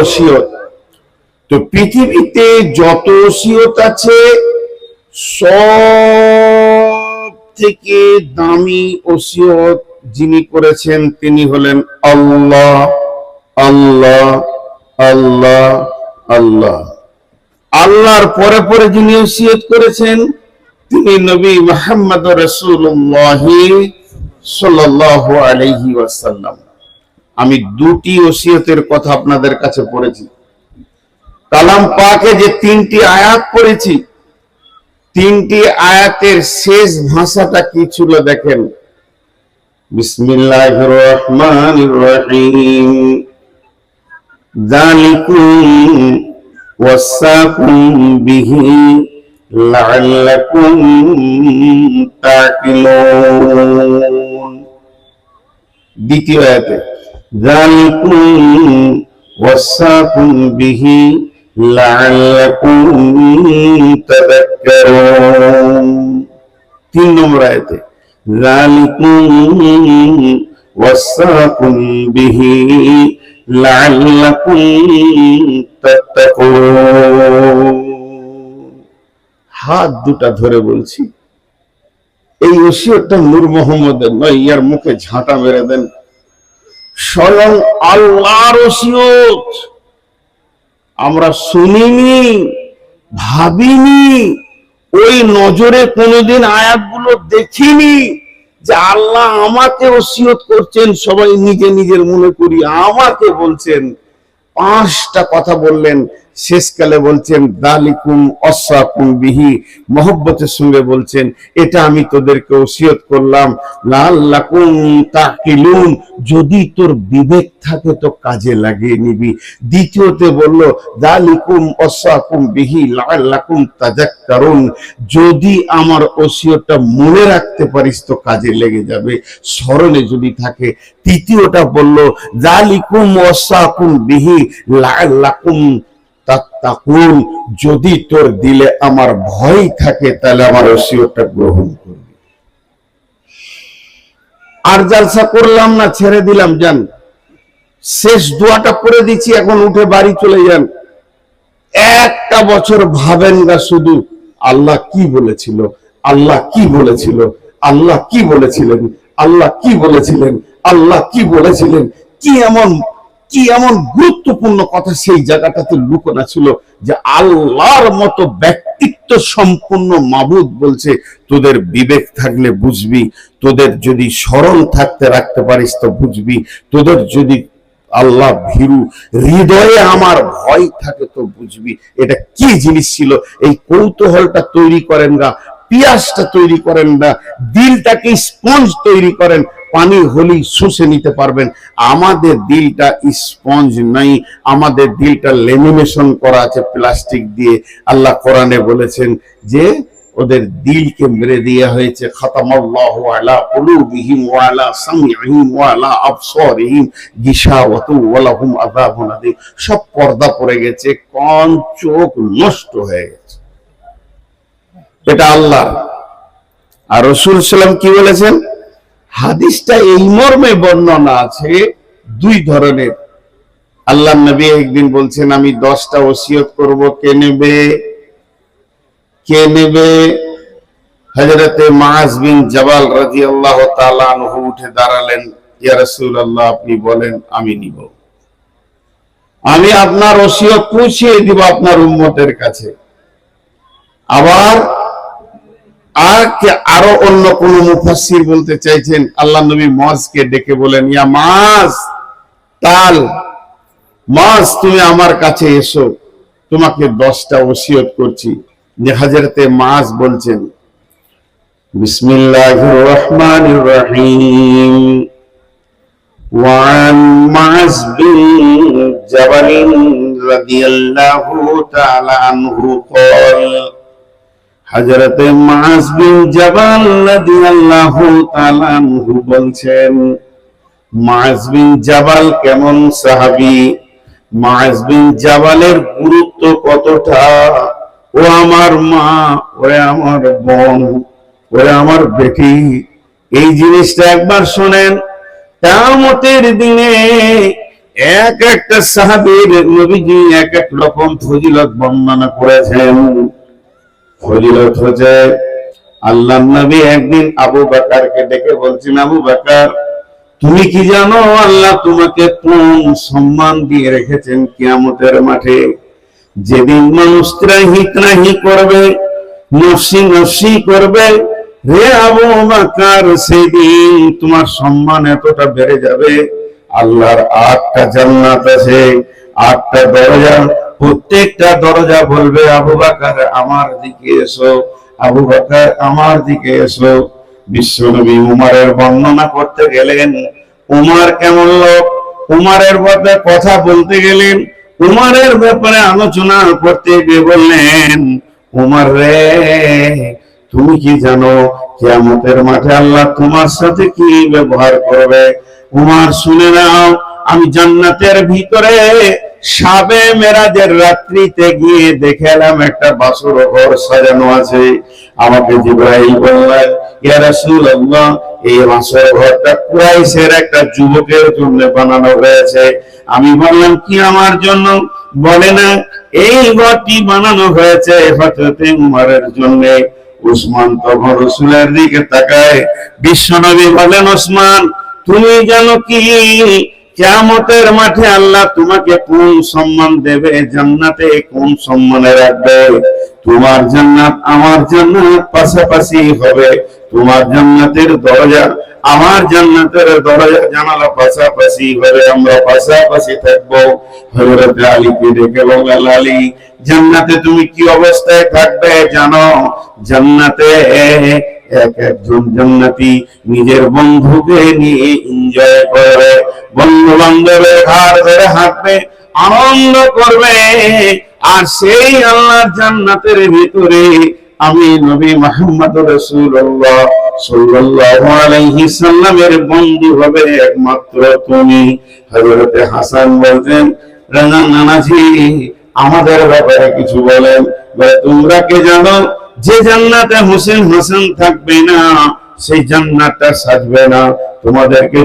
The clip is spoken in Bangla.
ওসিয়ত। তো পৃথিবীতে যত ওসিয়ত আছে সব থেকে দামি ওসিয়ত যিনি করেছেন তিনি হলেন আল্লাহ, আল্লাহ, আল্লাহ, আল্লাহ। আল্লাহর পরে পরে যিনি ওসিয়ত করেছেন তিনি নবী মুহাম্মদ রাসূলুল্লাহ সাল্লাল্লাহু আলাইহি ওয়াসাল্লাম। আমি দুটি ওসিয়তের কথা আপনাদের কাছে পড়েছি। কালাম পাকে যে তিনটি আয়াত পড়েছি, তিনটি আয়াতের শেষ ভাষাটা কি ছিল দেখেন। বিসমিল্লাহির রহমানির রহিম, যালিকুম ওয়াসাকুম বিহি লাআল্লাকুম তাকিলুন। দ্বিতীয় আয়াতে যালিকুম ওয়াসাকুম বিহি লাআল্লাকুম তাযাক্কারুন। তিন নম্বর আয়াতে যালিকুম ওয়াসাকুম বিহি লাআল্লাকুম তাত্তাকুন। হাত দুটা ধরে বলছি, এই ওসিয়তটা নূর মোহাম্মদের নয়, ইয়ার মুখে ঝাঁটা মেরে দেন। স্বয়ং আল্লাহর ওসিয়ত। আমরা শুনিনি, ভাবিনি, ওই নজরে কোনোদিন আয়াতগুলো দেখিনি যে আল্লাহ আমাকে ওসিয়ত করছেন। সবাই নিজে নিজের মনে করি আমাকে বলছেন। পাঁচটা কথা বললেন, শেষকালে বলছেন যালিকুম ওয়াসাকুম বিহি, মহব্বতের সঙ্গে বলছেন এটা আমি তোদেরকে ওসিয়ত করলাম লাআল্লাকুম তাকিলুন, যদি তোর বিবেক থাকে তো কাজে লাগিয়ে নিবি। দ্বিতীয়তে বলল যালিকুম ওয়াসাকুম বিহি লাআল্লাকুম তাযাক্কারুন, যদি আমার ওসিয়তটা মনে রাখতে পারিস তো কাজে লেগে যাবে, স্মরণে যদি থাকে। তৃতীয়টা বলল যালিকুম ওয়াসাকুম বিহি লাআল্লাকুম তাত্তাকুন, যদি তোর দিলে আমার ভয় থাকে তাহলে আমার ওসিয়তটা গ্রহণ করবি। আর জালসা করলাম না, ছেড়ে দিলাম, যান। শেষ দোয়াটা পড়ে দিচ্ছি, এখন উঠে বাড়ি চলে যান। একটা বছর ভাবেন না শুধু আল্লাহ কি বলেছিল, আল্লাহ কি বলেছিল, আল্লাহ কি বলেছিলেন, আল্লাহ কি বলেছিলেন, আল্লাহ কি বলেছিলেন। কি এমন গুরুত্বপূর্ণ কথা সেই জায়গাটাতে লুকোনো ছিল যে আল্লাহর মতো ব্যক্তিত্ব সম্পূর্ণ মাবুদ বলছে তোদের বিবেক থাকলে বুঝবি, তোদের যদি স্মরণ থাকতে রাখতে পারিস তো বুঝবি, তোদের যদি আল্লাহ ভীরু হৃদয়ে আমার ভয় থাকে তো বুঝবি। এটা কি জিনিস ছিল, এই কৌতূহলটা তৈরি করেন না, পিয়াসটা তৈরি করেন না, দিলটাকে স্পঞ্জ তৈরি করেন, পানি হলেই শুষে নিতে পারবেন। আমাদের দিলটা স্পঞ্জ নাই, আমাদের দিলটা লেমিনেশন করা আছে প্লাস্টিক দিয়ে। আল্লাহ কোরআনে বলেছেন যে ওদের দিলকে মেরে দেওয়া হয়েছে, খাতামাল্লাহু আলা কুলুবিহিম ওয়া আলা সামিইহিম ওয়া আলা আবসারিহিম গিশাওয়াতু ওয়া লাহুম আযাবুন আযীম। সব পর্দা পড়ে গেছে, কান চোখ নষ্ট হয়ে গেছে। এটা আল্লাহ। আর রাসূল সাল্লাল্লাহু কি বলেছেন, হাদিসটা এই মর্মে বর্ণনা আছে দুই ধরনের। আল্লাহ নবী একদিন বলছেন আমি 10টা ওসিয়ত করব, কে নেবে, কে নেবে? হযরতে মুআজ বিন জাবাল রাদিয়াল্লাহু তাআলা আনহু উঠে দাঁড়ালেন, ইয়া রাসূলুল্লাহ আপনি বলেন, আমি নিব। আমি আপনার ওসিয়ত পৌঁছে দিব আপনার উম্মতের কাছে। আবার আরো অন্য কোন মুফাসসির বলতে চাইছেন আল্লাহ নবী মুআজকে ডেকে বলেন, ইয়া মুআজ তাল, মুআজ তুমি আমার কাছে এসো, তোমাকে 10টা ওসিয়ত করছি। যে হযরতে মুআজ বলছেন বিসমিল্লাহির রহমানির রহিম, ওয়ান মুআজ বিন জাবাল রাদিয়াল্লাহু তাআলা আনহু قال, হযরতে মুআজ বিন জাবাল রাদিয়াল্লাহু তাআলা আনহু বলছেন, মুআজ বিন জাবাল কেমন সাহাবী, মুআজ বিন জাবালের গুরুত্ব কতটা, ও আমার মা, ও আমার বোন, ও আমার বেটি, এই জিনিসটা একবার শোনেন। কিয়ামতের দিনে এক একটা সাহাবীর নবীজি এক এক রকম ফজিলত বর্ণনা করেছেন। ফজিলত হচ্ছে, আল্লাহর নবী একদিন আবু বকরকে ডেকে বলছেন, আবু বকর, তুমি কি জানো আল্লাহ তোমাকে কোন সম্মান দিয়ে রেখেছেন কিয়ামতের মাঠে? যেদিন মানুষ ত্রাহি ত্রাহি করবে, নফসি নফসি করবে, রে আবু বকর, সেদিন তোমার সম্মান এতটা বেড়ে যাবে। আল্লাহর 8টা জান্নাত আছে, 8টা দরজা, প্রত্যেকটা দরজা বলবে, আবু বকর আমার দিকে এসো, আবু বকর আমার দিকে এসো। বিশ্বনবী উমরের বর্ণনা করতে গেলেন। উমর কেমন লোক, উমরের ব্যাপারে কথা বলতে গেলেন, উমরের ব্যাপারে আলোচনা করতে গিয়ে বললেন, উমর রে, তুমি কি জানো কিয়ামতের মাঠে আল্লাহ তোমার সাথে কি ব্যবহার করবে? উমর, শুনে নাও, আমি জান্নাতের ভিতরে শাবে মেরাজের রাত্রিতে গিয়ে দেখলাম একটা বাসর ঘর সাজানো আছে। আমাকে জিবরাইল বললেন, ইয়া রাসূলুল্লাহ, এই বাসর ঘরটা কুরাইশের একটা যুবকের জন্য বানানো হয়েছে। আমি বললাম, কি আমার জন্য? বলে না, এই ঘরটি বানানো হয়েছে হযরতে উমরের জন্য। উসমান তখন রাসূলের দিকে তাকায়। বিশ্বনবী বলেন, ওসমান, তুমি জানো কি কিয়ামতের মাঠে আল্লাহ তোমাকে কোন সম্মান দেবে, জান্নাতে কোন সম্মানে রাখবে? তোমার জান্নাত আমার জান্নাত পাশাপাশি হবে, তোমার জান্নাতের দরজা আমার জান্নাতের দরজা জানালা পাশাপাশি হবে, আমরা পাশাপাশি থাকবো। হযরত আলীকে ডেকে বললেন, আলী, জান্নাতে তুমি কি অবস্থায় থাকবে জানো? জান্নাতে এক একজন জান্নাতি নিজের বন্ধুকে নিয়ে এনজয় করবে, বন্ধু বান্ধবের ঘাড় ধরে হাঁটবে, আনন্দ করবে। আর সেই আল্লাহর জান্নাতের ভিতরে আমি নবী মুহাম্মদ রাসূলুল্লাহ সাল্লাল্লাহু আলাইহি সাল্লামের বন্ধু হবে একমাত্র তুমি। হযরত হাসান বলতেন, নানাজি, আমাদের ব্যাপারে কিছু বলেন। তোমরা কে জানো যে জান্নাতে হোসেন হাসান থাকবে না, সেই জান্নাতটা সাজবে না? তোমাদেরকে